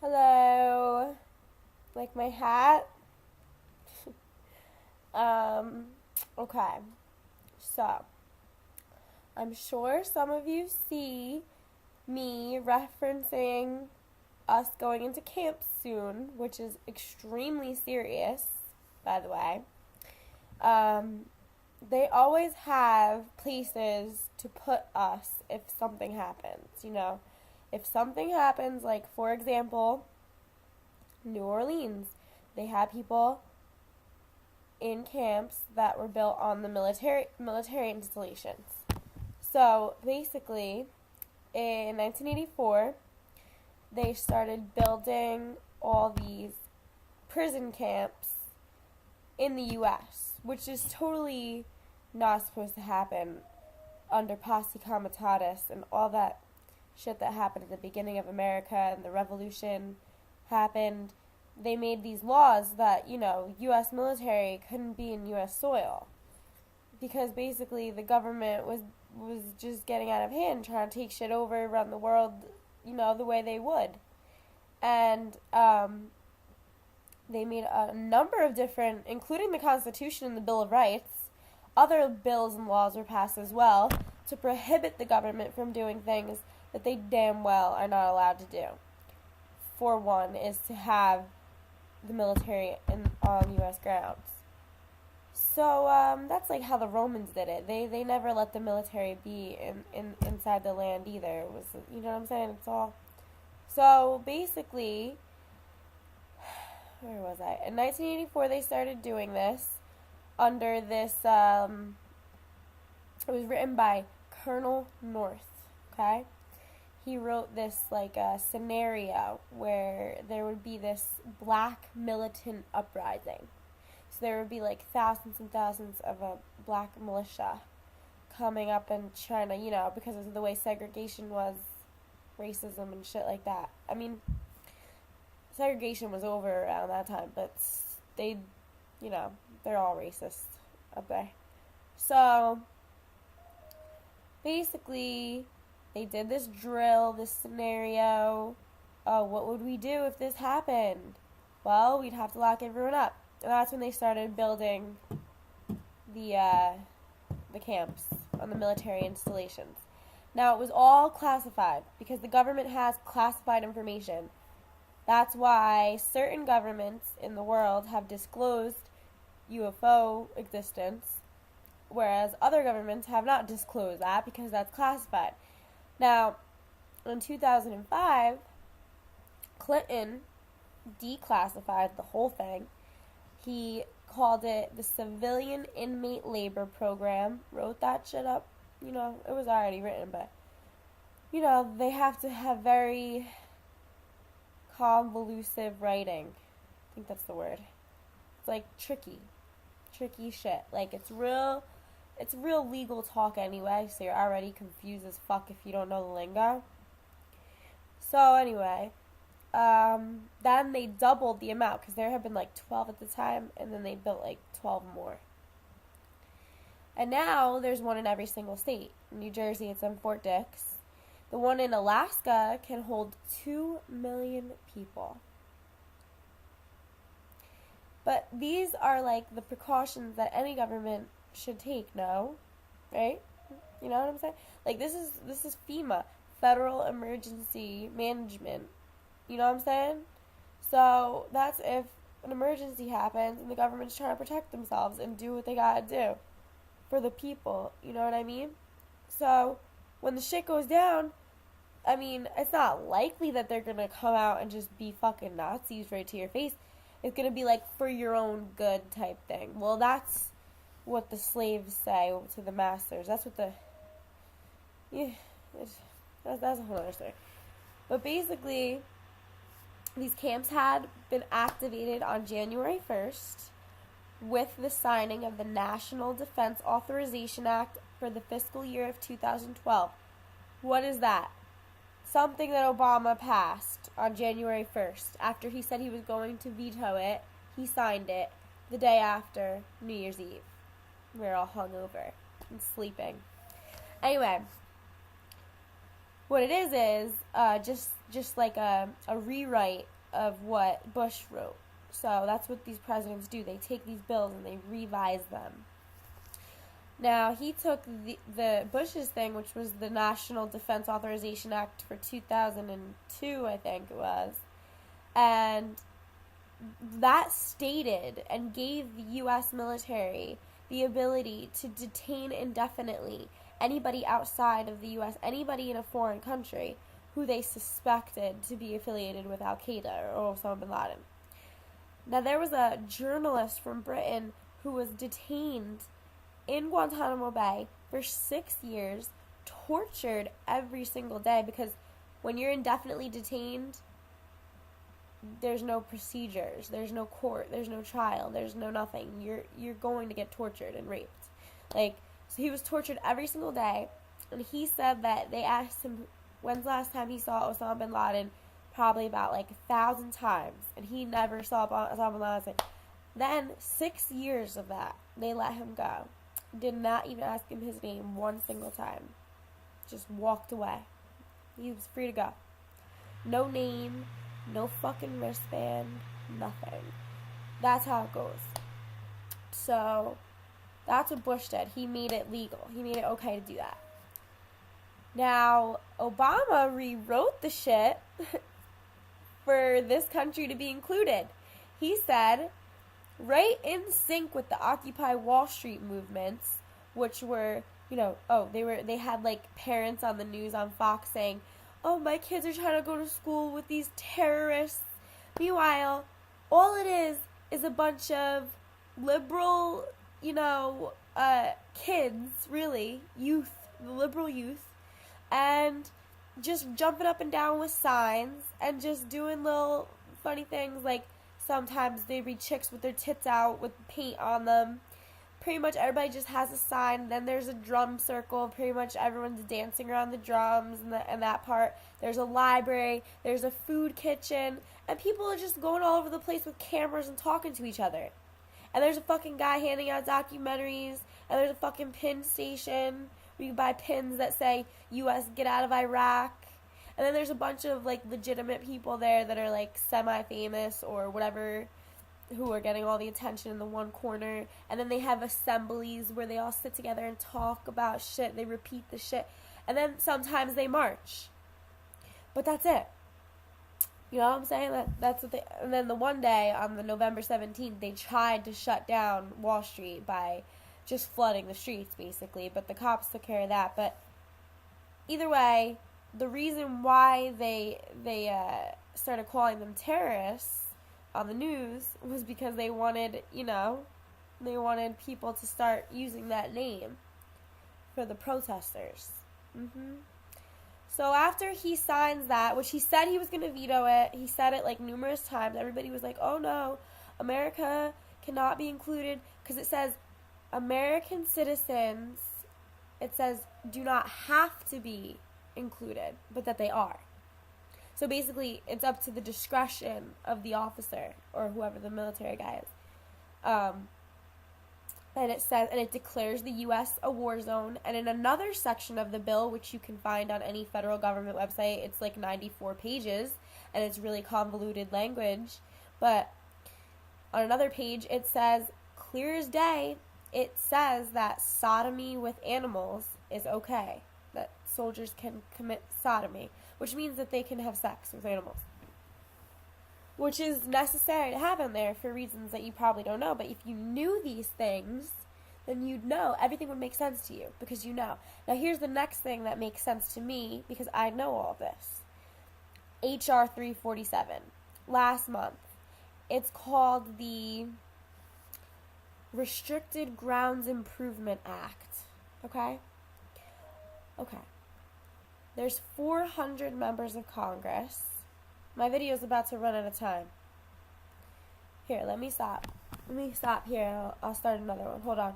Hello. Like my hat? Um, okay. So, I'm sure some of you see me referencing us going into camp soon, which is extremely serious, by the way. Um, they always have places to put us if something happens, If something happens, like, for example, New Orleans, they had people in camps that were built on the military installations. So basically, in 1984, they started building all these prison camps in the U.S., which is totally not supposed to happen under Posse Comitatus and all that shit that happened at the beginning of America and the revolution happened. They made these laws that, U.S. military couldn't be in U.S. soil because basically the government was just getting out of hand, trying to take shit over around the world, the way they would. And they made a number of different, including the Constitution and the Bill of Rights, other bills and laws were passed as well to prohibit the government from doing things that they damn well are not allowed to do. For one, is to have the military on U.S. grounds. So that's like how the Romans did it. They never let the military be inside the land either. It was, you know what I'm saying? It's all. So basically, where was I? In 1984, they started doing this under this. It was written by Colonel North. Okay. He wrote this scenario where there would be this black militant uprising. So there would be thousands and thousands of a black militia coming up and trying to, because of the way segregation was, racism and shit like that. I mean, segregation was over around that time, but they, they're all racist up there. So basically, they did this drill, this scenario. Oh, what would we do if this happened? Well, we'd have to lock everyone up. And that's when they started building the camps on the military installations. Now, it was all classified because the government has classified information. That's why certain governments in the world have disclosed UFO existence, whereas other governments have not disclosed that because that's classified. Now, in 2005, Clinton declassified the whole thing. He called it the Civilian Inmate Labor Program, wrote that shit up. It was already written, but, they have to have very convolutive writing. I think that's the word. It's tricky shit. It's real legal talk anyway, so you're already confused as fuck if you don't know the lingo. So anyway, then they doubled the amount because there had been 12 at the time, and then they built 12 more. And now there's one in every single state. In New Jersey, it's in Fort Dix. The one in Alaska can hold 2 million people. But these are the precautions that any government should take, no? Right? You know what I'm saying? This is FEMA, Federal Emergency Management. You know what I'm saying? So that's if an emergency happens and the government's trying to protect themselves and do what they gotta do for the people. You know what I mean? So when the shit goes down, I mean, it's not likely that they're gonna come out and just be fucking Nazis right to your face. It's gonna be for your own good type thing. Well, that's what the slaves say to the masters. That's what that's a whole other story. But basically, these camps had been activated on January 1st with the signing of the National Defense Authorization Act for the fiscal year of 2012. What is that? Something that Obama passed on January 1st. After he said he was going to veto it, he signed it the day after New Year's Eve. We were all hungover and sleeping. Anyway, what it is just like a rewrite of what Bush wrote. So that's what these presidents do. They take these bills and they revise them. Now, he took the Bush's thing, which was the National Defense Authorization Act for 2002, I think it was, and that stated and gave the U.S. military the ability to detain indefinitely anybody outside of the U.S., anybody in a foreign country who they suspected to be affiliated with Al-Qaeda or Osama bin Laden. Now, there was a journalist from Britain who was detained in Guantanamo Bay for 6 years, tortured every single day, because when you're indefinitely detained, there's no procedures, there's no court, there's no trial, there's no nothing. You're going to get tortured and raped. So he was tortured every single day, and he said that they asked him when's the last time he saw Osama bin Laden, probably about 1,000 times, and he never saw Osama bin Laden. Then 6 years of that, they let him go. Did not even ask him his name one single time. Just walked away. He was free to go. No name, no fucking wristband, nothing. That's how it goes. So, that's what Bush did. He made it legal. He made it okay to do that. Now, Obama rewrote the shit for this country to be included. He said, right in sync with the Occupy Wall Street movements, which were, they had parents on the news on Fox saying, oh, my kids are trying to go to school with these terrorists. Meanwhile, all it is a bunch of liberal, kids, really, youth, the liberal youth, and just jumping up and down with signs and just doing little funny things sometimes they read chicks with their tits out with paint on them. Pretty much everybody just has a sign. Then there's a drum circle. Pretty much everyone's dancing around the drums and that part. There's a library. There's a food kitchen. And people are just going all over the place with cameras and talking to each other. And there's a fucking guy handing out documentaries. And there's a fucking pin station where you buy pins that say, U.S. get out of Iraq. And then there's a bunch of, legitimate people there that are, semi-famous or whatever, who are getting all the attention in the one corner. And then they have assemblies where they all sit together and talk about shit. They repeat the shit. And then sometimes they march. But that's it. You know what I'm saying? That's what they... And then the one day, on the November 17th, they tried to shut down Wall Street by just flooding the streets, basically. But the cops took care of that. But either way, the reason why they started calling them terrorists on the news was because they wanted, they wanted people to start using that name for the protesters. So after he signs that, which he said he was going to veto it, he said it numerous times, everybody was like, oh no, America cannot be included, because it says American citizens, it says do not have to be included, but that they are. So basically, it's up to the discretion of the officer or whoever the military guy is. And it says, and it declares the U.S. a war zone. And in another section of the bill, which you can find on any federal government website, it's 94 pages, and it's really convoluted language. But on another page, it says, clear as day, it says that sodomy with animals is okay. That soldiers can commit sodomy, which means that they can have sex with animals, which is necessary to have in there for reasons that you probably don't know. But if you knew these things, then you'd know. Everything would make sense to you because you know. Now here's the next thing that makes sense to me because I know all of this. HR 347, last month. It's called the Restricted Grounds Improvement Act. Okay? There's 400 members of Congress. My video's about to run out of time. Here, let me stop. Here, I'll start another one. Hold on.